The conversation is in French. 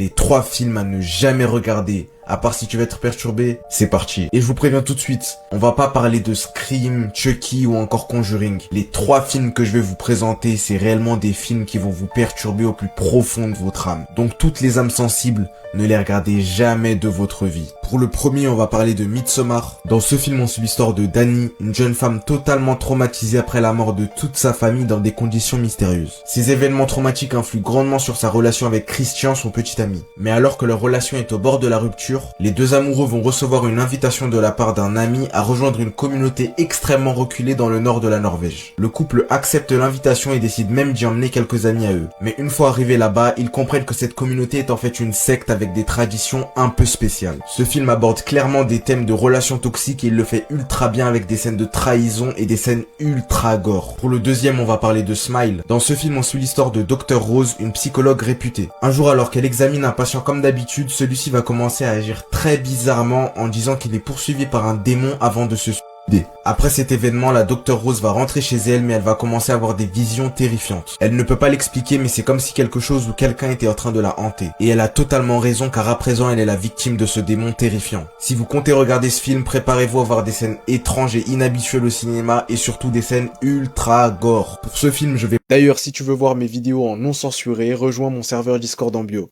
les 3 films à ne jamais regarder. À part si tu veux être perturbé, c'est parti. Et je vous préviens tout de suite, on va pas parler de Scream, Chucky ou encore Conjuring. Les 3 films que je vais vous présenter, c'est réellement des films qui vont vous perturber au plus profond de votre âme. Donc toutes les âmes sensibles, ne les regardez jamais de votre vie. Pour le premier, on va parler de Midsommar. Dans ce film, on suit l'histoire de Dani, une jeune femme totalement traumatisée après la mort de toute sa famille dans des conditions mystérieuses. Ces événements traumatiques influent grandement sur sa relation avec Christian, son petit ami. Mais alors que leur relation est au bord de la rupture, les 2 amoureux vont recevoir une invitation de la part d'un ami à rejoindre une communauté extrêmement reculée dans le nord de la Norvège. Le couple accepte l'invitation et décide même d'y emmener quelques amis à eux. Mais une fois arrivés là-bas, ils comprennent que cette communauté est en fait une secte avec des traditions un peu spéciales. Ce film aborde clairement des thèmes de relations toxiques et il le fait ultra bien avec des scènes de trahison et des scènes ultra gore. Pour le deuxième, on va parler de Smile. Dans ce film, on suit l'histoire de Dr Rose, une psychologue réputée. Un jour, alors qu'elle examine un patient comme d'habitude, celui-ci va commencer à agir très bizarrement en disant qu'il est poursuivi par un démon avant de se suicider. Après cet événement, la Dr Rose va rentrer chez elle mais elle va commencer à avoir des visions terrifiantes. Elle ne peut pas l'expliquer mais c'est comme si quelque chose ou quelqu'un était en train de la hanter. Et elle a totalement raison car à présent elle est la victime de ce démon terrifiant. Si vous comptez regarder ce film, préparez-vous à voir des scènes étranges et inhabituelles au cinéma et surtout des scènes ultra gore. Pour ce film, je vais... D'ailleurs, si tu veux voir mes vidéos en non censuré, rejoins mon serveur Discord en bio.